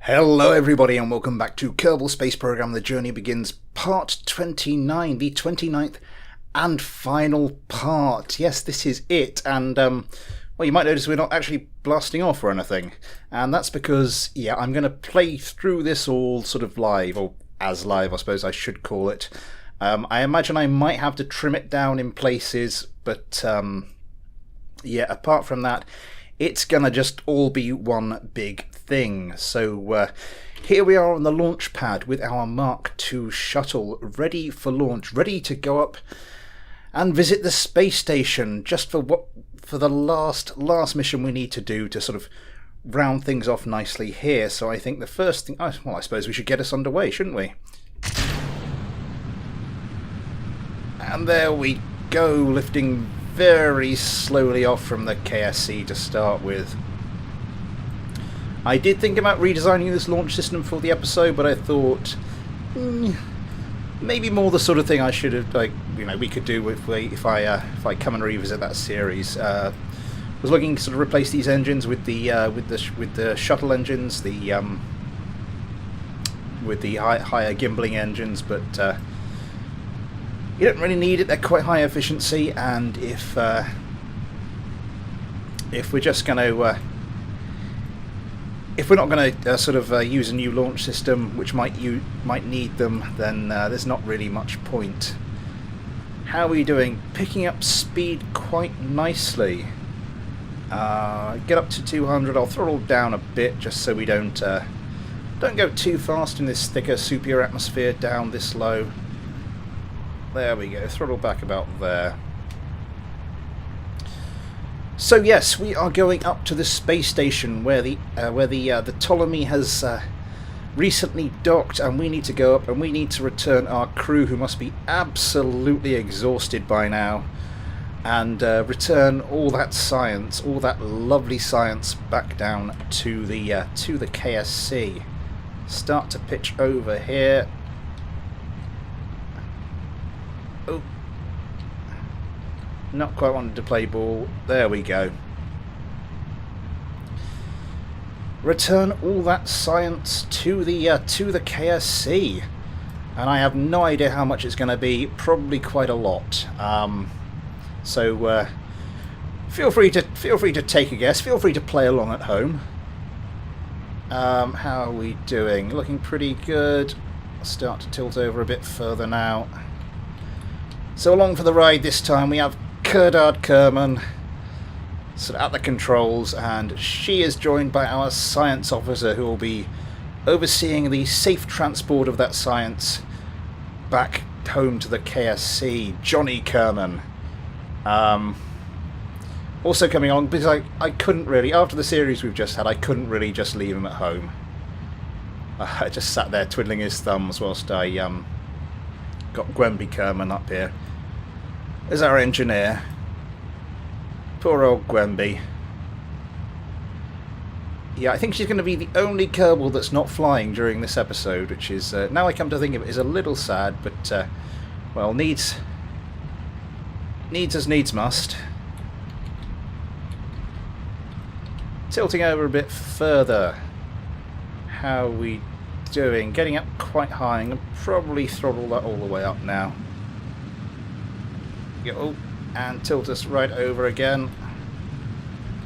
Hello everybody and welcome back to Kerbal Space Program The Journey Begins Part 29, the 29th and final part. Yes, this is it, and well, you might notice we're not actually blasting off or anything, and that's because, yeah, I'm going to play through this all sort of live, or as live I suppose I should call it. I imagine I might have to trim it down in places, but yeah, apart from that, it's gonna just all be one big thing. So here we are on the launch pad with our Mark II shuttle ready for launch, ready to go up and visit the space station, just for the last mission we need to do to sort of round things off nicely here. So I think the first thing, well, I suppose we should get us underway, shouldn't we? And there we go, lifting very slowly off from the KSC to start with. I did think about redesigning this launch system for the episode, but I thought maybe more the sort of thing I should have, we could do if I come and revisit that series. Was looking to sort of replace these engines with the shuttle engines, with the higher gimbling engines, but you don't really need it. They're quite high efficiency, and if we're just going to if we're not going to use a new launch system, which might need them, then there's not really much point. How are we doing? Picking up speed quite nicely. Get up to 200. I'll throttle down a bit just so we don't go too fast in this thicker, soupier atmosphere down this low. There we go, throttle back about there. So yes, we are going up to the space station where the Ptolemy has recently docked, and we need to go up and we need to return our crew, who must be absolutely exhausted by now, and return all that science, all that lovely science, back down to the KSC. Start to pitch over here. Oh, not quite wanted to play ball. There we go. Return all that science to the KSC, and I have no idea how much it's going to be. Probably quite a lot. So feel free to take a guess. Feel free to play along at home. How are we doing? Looking pretty good. I'll start to tilt over a bit further now. So along for the ride this time we have Kerdard Kerman at the controls, and she is joined by our science officer, who will be overseeing the safe transport of that science back home to the KSC, Johnny Kerman. Also coming along because I couldn't really, after the series we've just had, I couldn't really just leave him at home. I just sat there twiddling his thumbs whilst I got Gwemby Kerman up here as our engineer. Poor old Gwemby. Yeah, I think she's going to be the only Kerbal that's not flying during this episode, which is, now I come to think of it, is a little sad, but, well, needs as needs must. Tilting over a bit further. How are we doing? Getting up quite high. I'm going to probably throttle that all the way up now. Go, and tilt us right over again.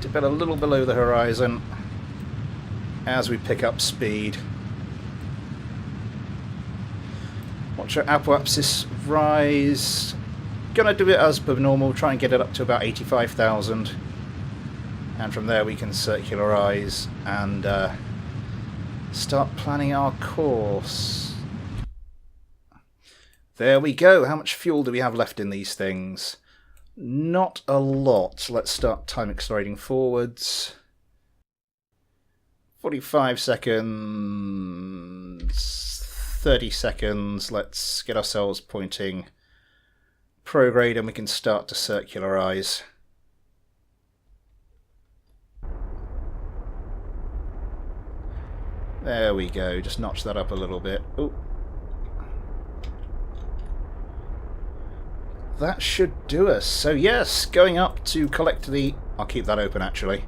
Dip it a little below the horizon as we pick up speed. Watch our apoapsis rise. Gonna do it as per normal, try and get it up to about 85,000. And from there we can circularize and start planning our course. There we go. How much fuel do we have left in these things? Not a lot. Let's start time accelerating forwards. 45 seconds, 30 seconds. Let's get ourselves pointing prograde and we can start to circularize. There we go. Just notch that up a little bit. Ooh. That should do us. So yes, going up to collect the... I'll keep that open actually.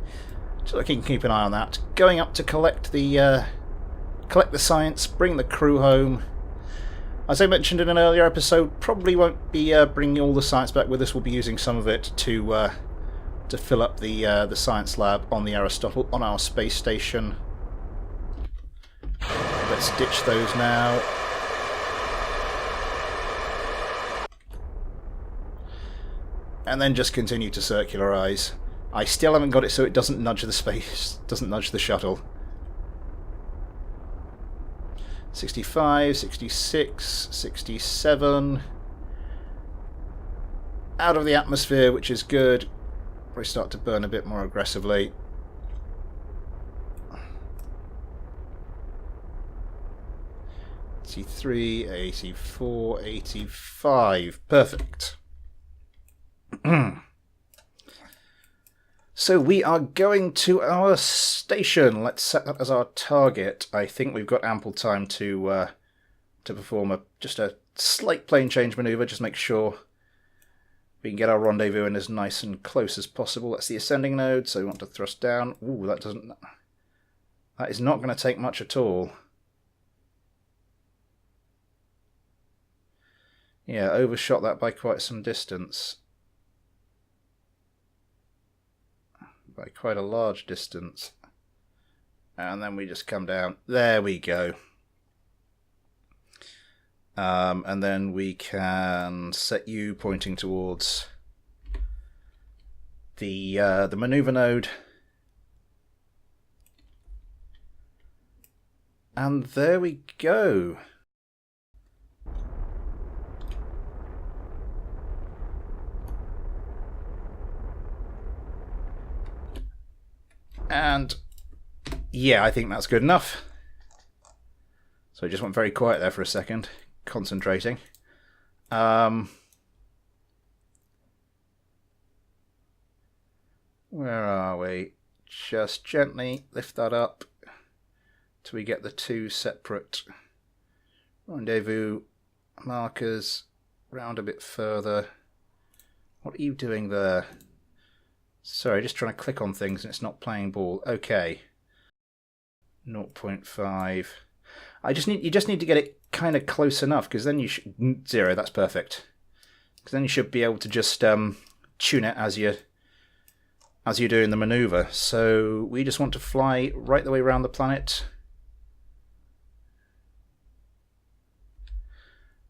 So I can keep an eye on that. Going up to collect the collect the science, bring the crew home. As I mentioned in an earlier episode, probably won't be bringing all the science back with us. We'll be using some of it to fill up the science lab on the Aristotle on our space station. Let's ditch those now. And then just continue to circularize. I still haven't got it so it doesn't nudge the space, doesn't nudge the shuttle. 65, 66, 67. Out of the atmosphere, which is good. We start to burn a bit more aggressively. $83, 84, 85. Perfect. So we are going to our station. Let's set that as our target. I think we've got ample time to perform just a slight plane change maneuver. Just make sure we can get our rendezvous in as nice and close as possible. That's the ascending node, so we want to thrust down. Ooh, that is not going to take much at all. Yeah, overshot that by quite some distance. By quite a large distance. And then we just come down. There we go. And then we can set you pointing towards the maneuver node. And there we go. And yeah, I think that's good enough. So I just went very quiet there for a second, concentrating. Where are we? Just gently lift that up till we get the two separate rendezvous markers. Round a bit further. What are you doing there? Sorry, just trying to click on things and it's not playing ball. Okay. 0.5. You just need to get it kind of close enough, because then you should... 0, that's perfect. Because then you should be able to just tune it as you're doing the maneuver. So we just want to fly right the way around the planet.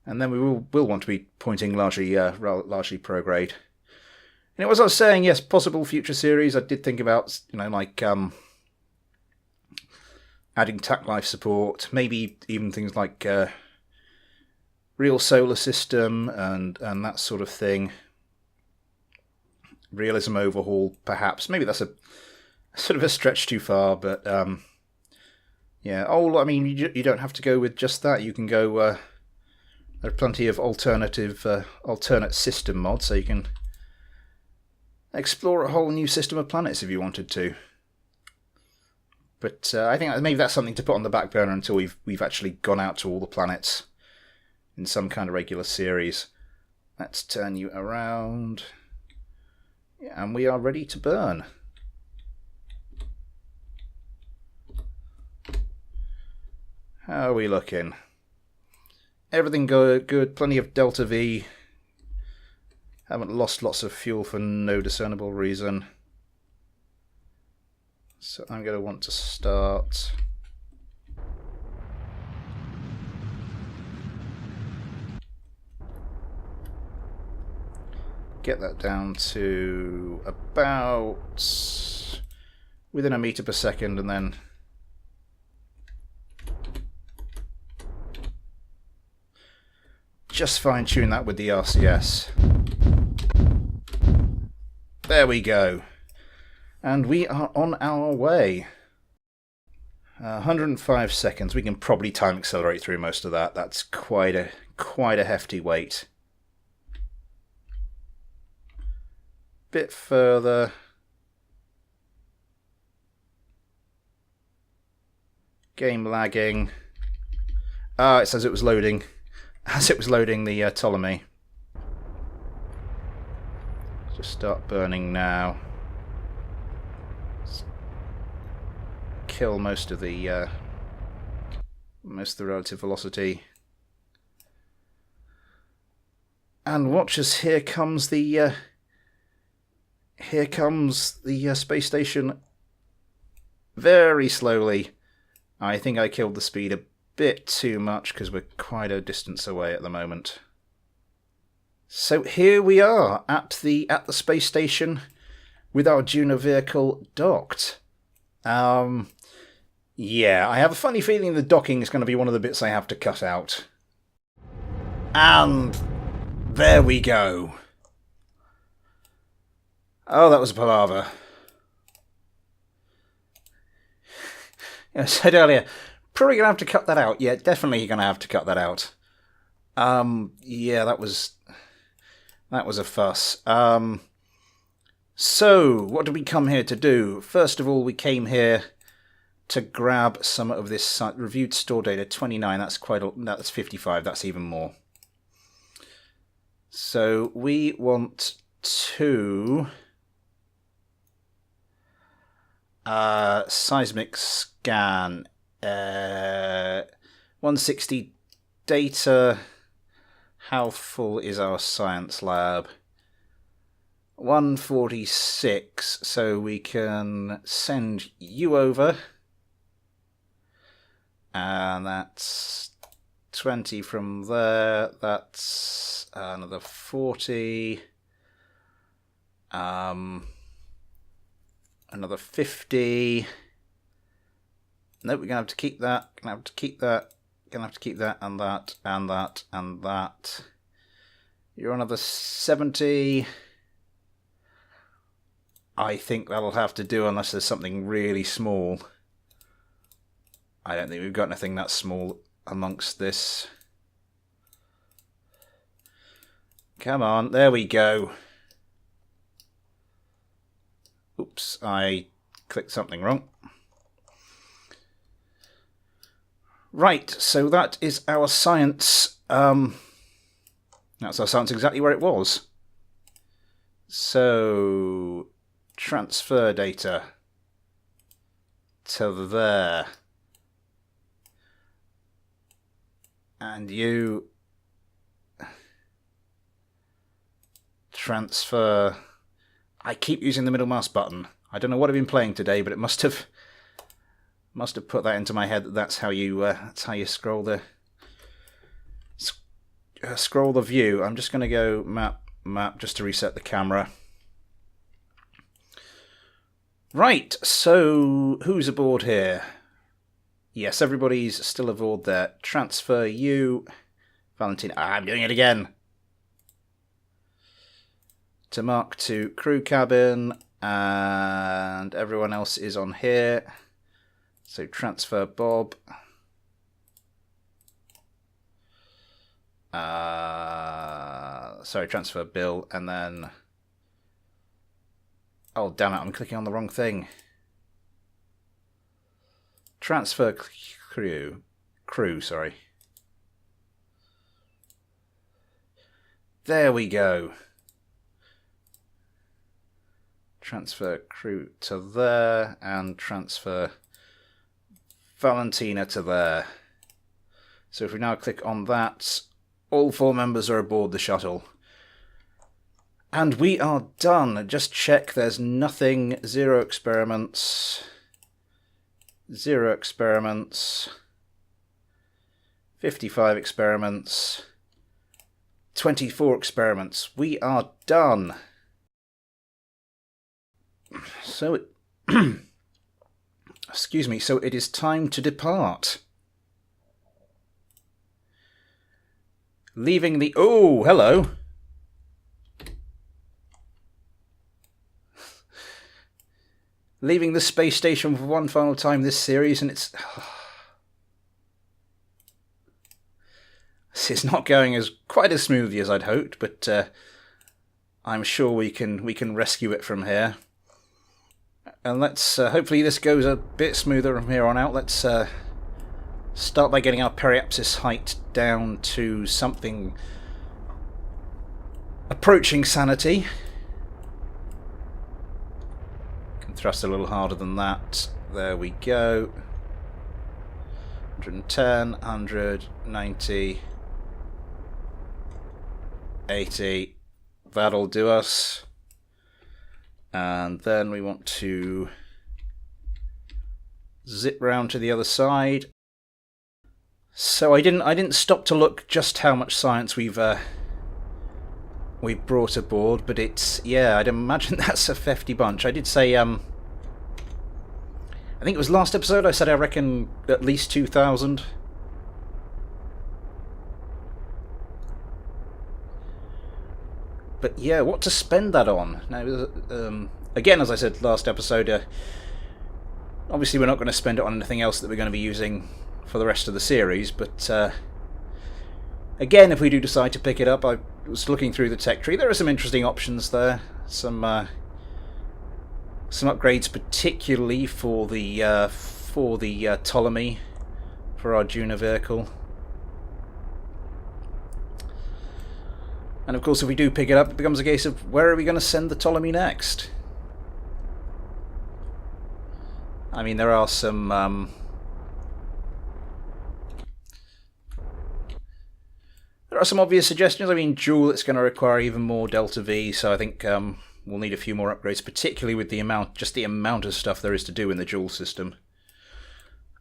And then we will want to be pointing largely prograde. And as I was saying, yes, possible future series. I did think about, like adding TAC life support, maybe even things like real solar system and that sort of thing. Realism overhaul, perhaps. Maybe that's a sort of a stretch too far, but yeah. Oh, I mean, you don't have to go with just that. You can go. There are plenty of alternate system mods, so you can explore a whole new system of planets if you wanted to. But I think maybe that's something to put on the back burner until we've actually gone out to all the planets in some kind of regular series. Let's turn you around. Yeah, and we are ready to burn. How are we looking? Everything good. Plenty of Delta V. Haven't lost lots of fuel for no discernible reason. So I'm going to want to start. Get that down to about within a meter per second, and then just fine tune that with the RCS. There we go. And we are on our way. 105 seconds. We can probably time accelerate through most of that. That's quite a hefty weight. Bit further. Game lagging. Ah, it says it was loading. As it was loading the Ptolemy. Just start burning now. Kill most of the most of the relative velocity. And watch us, here comes the space station very slowly. I think I killed the speed a bit too much because we're quite a distance away at the moment. So here we are at the space station with our Duna vehicle docked. Yeah, I have a funny feeling the docking is going to be one of the bits I have to cut out. And there we go. Oh, that was a palaver. I said earlier, probably going to have to cut that out. Yeah, definitely going to have to cut that out. Yeah, that was a fuss. So, what did we come here to do? First of all, we came here to grab some of this reviewed store data. 29, that's 55, that's even more. So, we want to seismic scan 160 data. How full is our science lab? 146, so we can send you over. And that's 20 from there. That's another 40. Another 50. Nope, we're going to have to keep that. Going to have to keep that. Going to have to keep that and that and that and that. You're another 70. I think that'll have to do unless there's something really small. I don't think we've got anything that small amongst this. Come on, there we go. Oops, I clicked something wrong. Right, so that is our science. That's our science exactly where it was. So, transfer data to there. And you transfer. I keep using the middle mouse button. I don't know what I've been playing today, but it must have put that into my head that that's how you scroll the view. I'm just going to go map just to reset the camera. Right, so who's aboard here? Yes, everybody's still aboard there. Transfer you, Valentina. I'm doing it again. To Mark 2 crew cabin, and everyone else is on here. So transfer Bob. Sorry, transfer Bill, and then... Oh, damn it, I'm clicking on the wrong thing. Transfer crew, sorry. There we go. Transfer crew to there, and transfer Valentina to there. So if we now click on that, all 4 members are aboard the shuttle. And we are done. Just check there's nothing. 0 experiments. 0 experiments. 55 experiments. 24 experiments. We are done. So excuse me, so it is time to depart. Leaving the... Oh, hello. Leaving the space station for one final time this series, and it's... This is not going as quite as smoothly as I'd hoped, but I'm sure we can rescue it from here. And let's hopefully this goes a bit smoother from here on out. Let's start by getting our periapsis height down to something approaching sanity. Can thrust a little harder than that. There we go. 110, 100, 90, 80. That'll do us. And then we want to zip round to the other side. So I didn't stop to look just how much science we've brought aboard, but it's, yeah, I'd imagine that's a 50 bunch. I did say I think it was last episode I said I reckon at least 2,000. But yeah, what to spend that on? Now, again, as I said last episode, obviously we're not going to spend it on anything else that we're going to be using for the rest of the series, but again, if we do decide to pick it up, I was looking through the tech tree. There are some interesting options there. Some upgrades, particularly for the Ptolemy, for our Duna vehicle. And of course, if we do pick it up, it becomes a case of where are we going to send the Ptolemy next? I mean, there are some obvious suggestions. I mean, dual, it's going to require even more Delta V, so I think we'll need a few more upgrades, particularly with the amount of stuff there is to do in the dual system.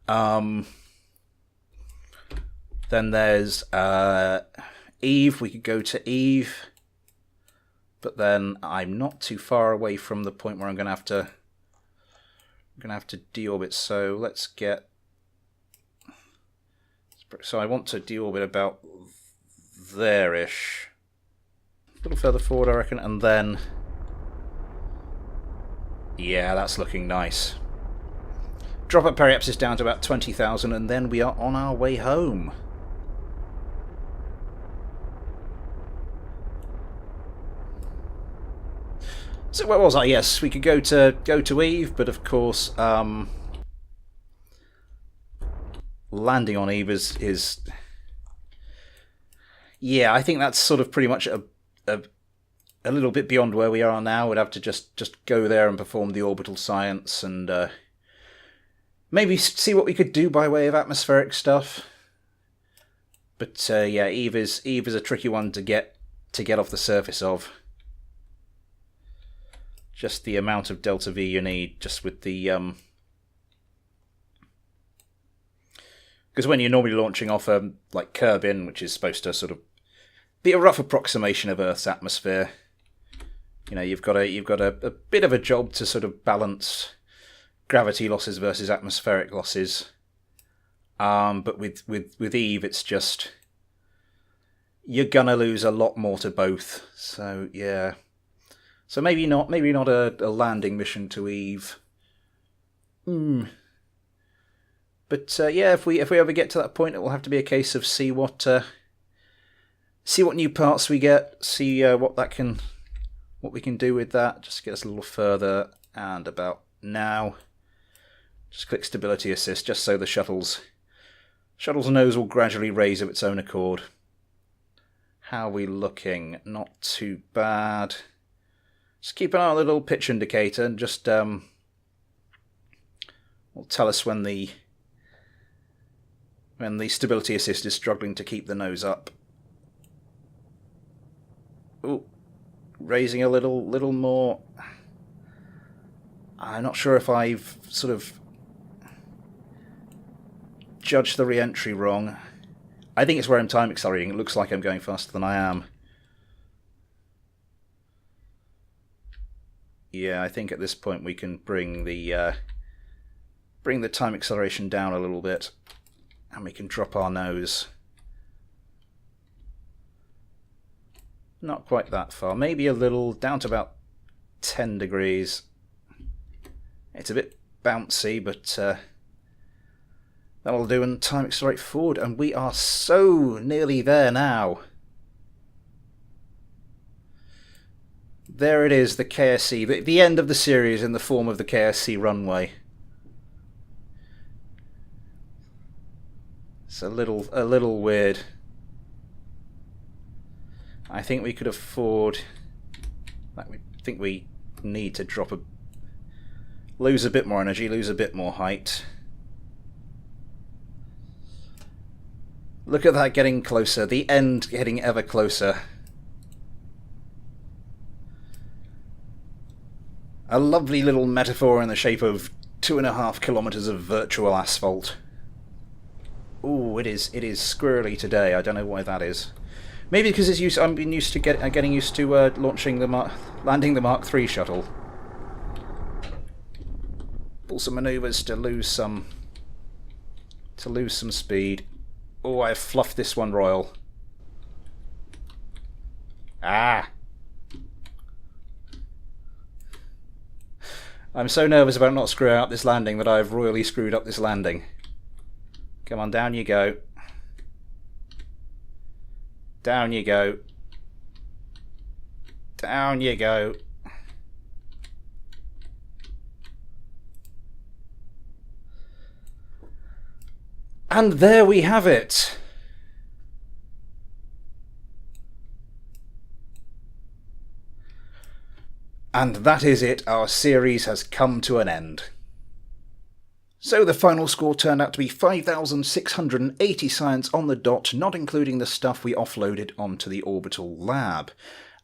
Then there's Eve. We could go to Eve, but then I'm not too far away from the point where I'm going to have to deorbit. So let's get. So I want to deorbit about there-ish, a little further forward, I reckon, and then yeah, that's looking nice. Drop our periapsis down to about 20,000, and then we are on our way home. So where was I? Yes, we could go to Eve, but of course, landing on Eve is yeah, I think that's sort of pretty much a little bit beyond where we are now. We'd have to just go there and perform the orbital science and maybe see what we could do by way of atmospheric stuff. But yeah, Eve is a tricky one to get off the surface of. Just the amount of Delta V you need, just with the because when you're normally launching off like Kerbal, which is supposed to sort of be a rough approximation of Earth's atmosphere, you know, you've got a bit of a job to sort of balance gravity losses versus atmospheric losses. But with Eve, it's just you're gonna lose a lot more to both. So yeah, so maybe not a landing mission to Eve. But yeah, if we ever get to that point, it will have to be a case of see what new parts we get, see what we can do with that. Just get us a little further, and about now, just click stability assist, just so the shuttle's nose will gradually raise of its own accord. How are we looking? Not too bad. Just keep an eye on the little pitch indicator, and just will tell us when the stability assist is struggling to keep the nose up. Ooh, raising a little more. I'm not sure if I've sort of judged the re-entry wrong. I think it's where I'm time accelerating. It looks like I'm going faster than I am. Yeah, I think at this point we can bring the time acceleration down a little bit, and we can drop our nose. Not quite that far, maybe a little, down to about 10 degrees. It's a bit bouncy, but that'll do, and time accelerate forward, and we are so nearly there now. There it is, the KSC, the end of the series in the form of the KSC runway. It's a little weird. I think we could afford. I think we need to lose a bit more energy, lose a bit more height. Look at that getting closer. The end getting ever closer. A lovely little metaphor in the shape of 2.5 kilometres of virtual asphalt. Ooh, it is squirrely today. I don't know why that is. Maybe because I'm been used to getting used to landing the Mark III shuttle. Pull some manoeuvres to lose some speed. Oh, I've fluffed this one royal. Ah! I'm so nervous about not screwing up this landing that I've royally screwed up this landing. Come on, down you go. Down you go. Down you go. And there we have it. And that is it. Our series has come to an end. So the final score turned out to be 5,680 science on the dot, not including the stuff we offloaded onto the orbital lab.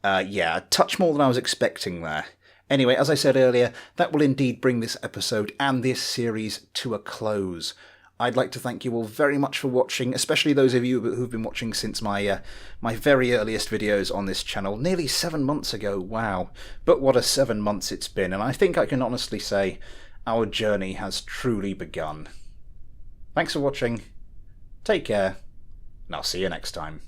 Yeah, a touch more than I was expecting there. Anyway, as I said earlier, that will indeed bring this episode and this series to a close. I'd like to thank you all very much for watching, especially those of you who've been watching since my very earliest videos on this channel, nearly 7 months ago, wow. But what a 7 months it's been, and I think I can honestly say our journey has truly begun. Thanks for watching, take care, and I'll see you next time.